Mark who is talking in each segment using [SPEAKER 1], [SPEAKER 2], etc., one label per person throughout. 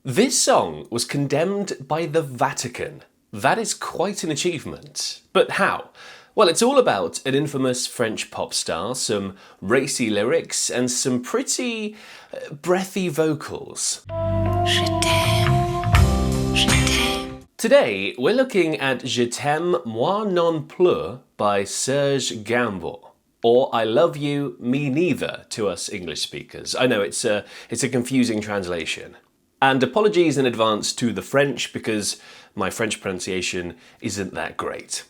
[SPEAKER 1] This song was condemned by the Vatican. That is quite an achievement. But how? Well, it's all about an infamous French pop star, some racy lyrics, and some pretty breathy vocals. Je taime, je taime. Today, we're looking at Je Taime, Moi Non Plus by Serge Gainsbourg. Or I Love You, Me Neither to us English speakers. I know it's a confusing translation. And apologies in advance to the French because my French pronunciation isn't that great.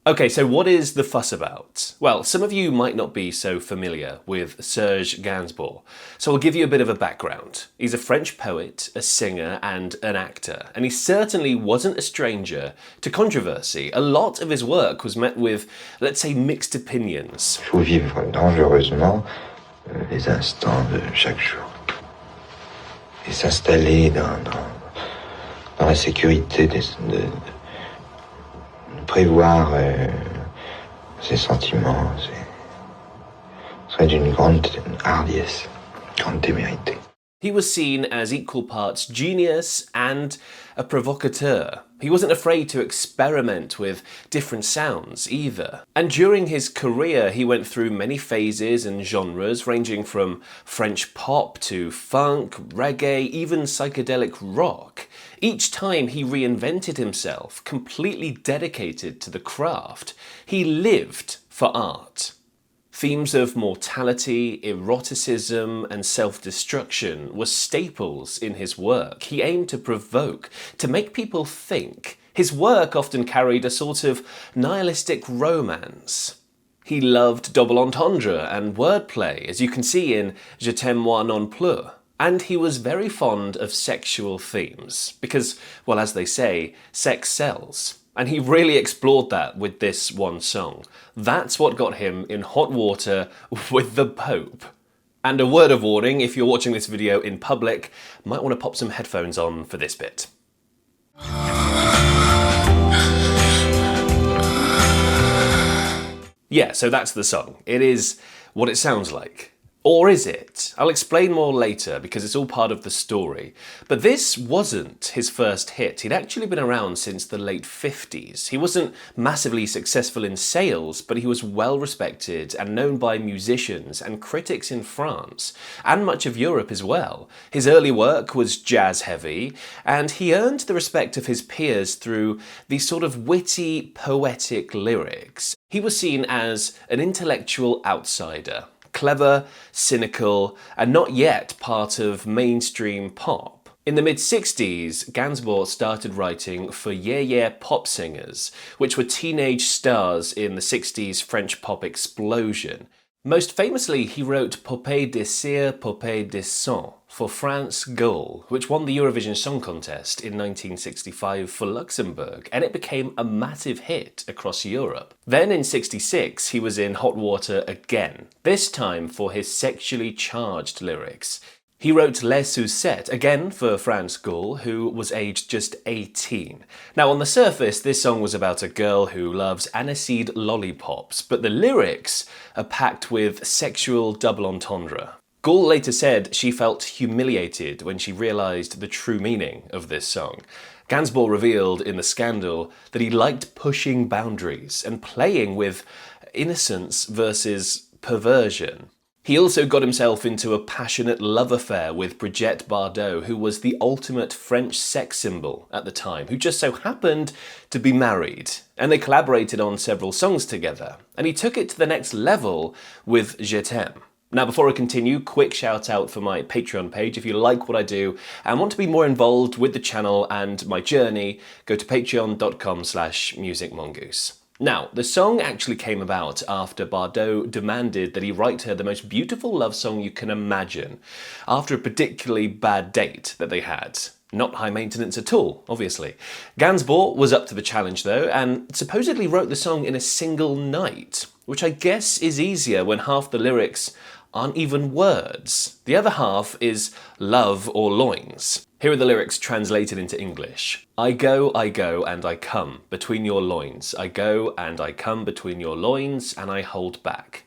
[SPEAKER 1] Okay, so what is the fuss about? Well, some of you might not be so familiar with Serge Gainsbourg, so I'll give you a bit of a background. He's a French poet, a singer, and an actor, and he certainly wasn't a stranger to controversy. A lot of his work was met with, let's say, mixed opinions.
[SPEAKER 2] Il faut vivre dangereusement les instants de chaque jour et s'installer dans la sécurité de prévoir ses sentiments, serait d'une grande hardiesse, grande témérité.
[SPEAKER 1] He was seen as equal parts genius and a provocateur. He wasn't afraid to experiment with different sounds either. And during his career, he went through many phases and genres, ranging from French pop to funk, reggae, even psychedelic rock. Each time he reinvented himself, completely dedicated to the craft. He lived for art. Themes of mortality, eroticism, and self-destruction were staples in his work. He aimed to provoke, to make people think. His work often carried a sort of nihilistic romance. He loved double entendre and wordplay, as you can see in Je Taime Moi Non Plus. And he was very fond of sexual themes, because, well, as they say, sex sells. And he really explored that with this one song. That's what got him in hot water with the Pope. And a word of warning, if you're watching this video in public, might want to pop some headphones on for this bit. Yeah, so that's the song. It is what it sounds like. Or is it? I'll explain more later because it's all part of the story. But this wasn't his first hit. He'd actually been around since the late 50s. He wasn't massively successful in sales, but he was well respected and known by musicians and critics in France, and much of Europe as well. His early work was jazz heavy, and he earned the respect of his peers through these sort of witty, poetic lyrics. He was seen as an intellectual outsider. Clever, cynical, and not yet part of mainstream pop. In the mid-60s, Gainsbourg started writing for yeah pop singers, which were teenage stars in the 60s French pop explosion. Most famously, he wrote Poupée de cire, Poupée de sang for France Goal, which won the Eurovision Song Contest in 1965 for Luxembourg, and it became a massive hit across Europe. Then in '66, he was in hot water again, this time for his sexually charged lyrics. He wrote Les Sucettes, again for France Gall, who was aged just 18. Now on the surface, this song was about a girl who loves aniseed lollipops, but the lyrics are packed with sexual double entendre. Gall later said she felt humiliated when she realised the true meaning of this song. Gainsbourg revealed in the scandal that he liked pushing boundaries and playing with innocence versus perversion. He also got himself into a passionate love affair with Brigitte Bardot, who was the ultimate French sex symbol at the time, who just so happened to be married. And they collaborated on several songs together. And he took it to the next level with Je Taime. Now, before I continue, quick shout out for my Patreon page. If you like what I do and want to be more involved with the channel and my journey, go to patreon.com/musicmongoose. Now, the song actually came about after Bardot demanded that he write her the most beautiful love song you can imagine, after a particularly bad date that they had. Not high maintenance at all, obviously. Gainsbourg was up to the challenge though, and supposedly wrote the song in a single night, which I guess is easier when half the lyrics aren't even words. The other half is love or loins. Here are the lyrics translated into English. I go, and I come between your loins. I go and I come between your loins and I hold back.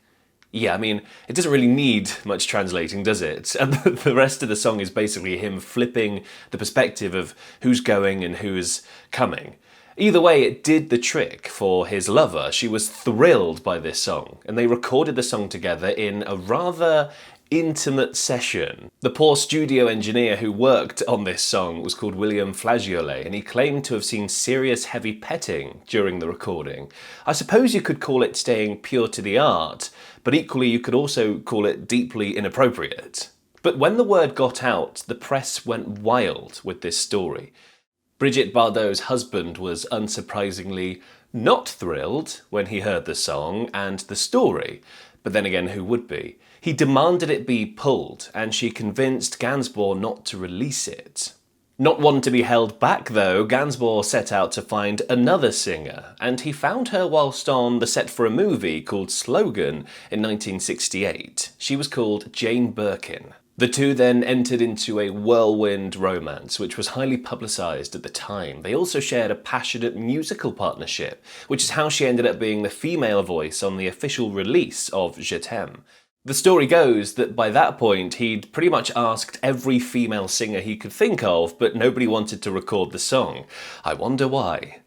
[SPEAKER 1] Yeah, I mean, it doesn't really need much translating, does it? And the rest of the song is basically him flipping the perspective of who's going and who's coming. Either way, it did the trick for his lover. She was thrilled by this song, and they recorded the song together in a rather intimate session. The poor studio engineer who worked on this song was called William Flageolet, and he claimed to have seen serious heavy petting during the recording. I suppose you could call it staying pure to the art, but equally you could also call it deeply inappropriate. But when the word got out, the press went wild with this story. Brigitte Bardot's husband was unsurprisingly not thrilled when he heard the song and the story, but then again, who would be? He demanded it be pulled, and she convinced Gainsbourg not to release it. Not one to be held back though, Gainsbourg set out to find another singer, and he found her whilst on the set for a movie called Slogan in 1968. She was called Jane Birkin. The two then entered into a whirlwind romance, which was highly publicised at the time. They also shared a passionate musical partnership, which is how she ended up being the female voice on the official release of Je Taime. The story goes that by that point he'd pretty much asked every female singer he could think of, but nobody wanted to record the song. I wonder why.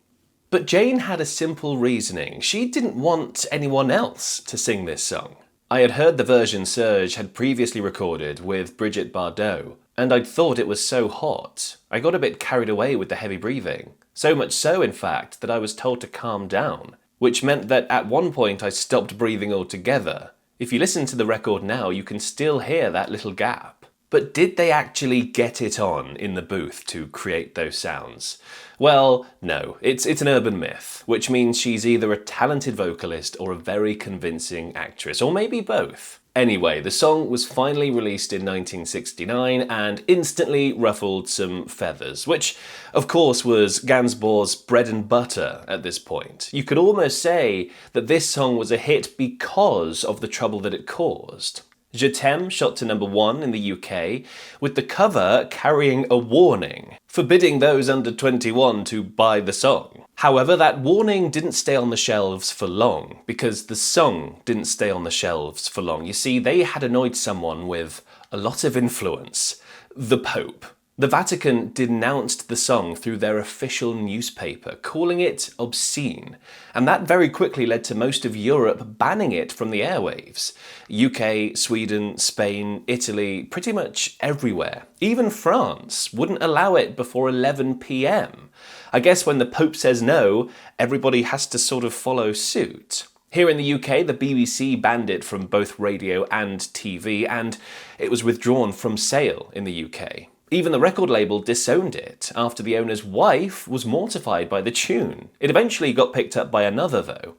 [SPEAKER 1] But Jane had a simple reasoning. She didn't want anyone else to sing this song. I had heard the version Serge had previously recorded with Brigitte Bardot, and I'd thought it was so hot. I got a bit carried away with the heavy breathing. So much so, in fact, that I was told to calm down, which meant that at one point I stopped breathing altogether. If you listen to the record now, you can still hear that little gap. But did they actually get it on in the booth to create those sounds? Well, no, it's an urban myth, which means she's either a talented vocalist or a very convincing actress, or maybe both. Anyway, the song was finally released in 1969 and instantly ruffled some feathers, which of course was Gainsbourg's bread and butter at this point. You could almost say that this song was a hit because of the trouble that it caused. Je Taime shot to #1 in the UK, with the cover carrying a warning, forbidding those under 21 to buy the song. However, that warning didn't stay on the shelves for long, because the song didn't stay on the shelves for long. You see, they had annoyed someone with a lot of influence: the Pope. The Vatican denounced the song through their official newspaper, calling it obscene, and that very quickly led to most of Europe banning it from the airwaves. UK, Sweden, Spain, Italy, pretty much everywhere. Even France wouldn't allow it before 11 p.m. I guess when the Pope says no, everybody has to sort of follow suit. Here in the UK, the BBC banned it from both radio and TV, and it was withdrawn from sale in the UK. Even the record label disowned it after the owner's wife was mortified by the tune. It eventually got picked up by another though.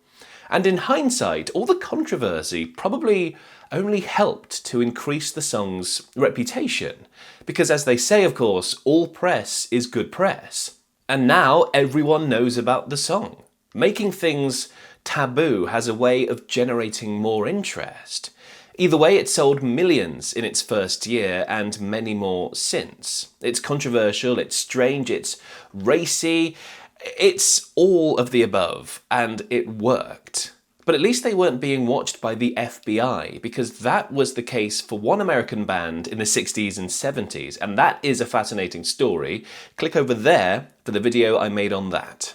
[SPEAKER 1] And in hindsight, all the controversy probably only helped to increase the song's reputation. Because as they say, of course, all press is good press. And now everyone knows about the song. Making things taboo has a way of generating more interest. Either way, it sold millions in its first year and many more since. It's controversial, it's strange, it's racy, it's all of the above, and it worked. But at least they weren't being watched by the FBI, because that was the case for one American band in the 60s and 70s, and that is a fascinating story. Click over there for the video I made on that.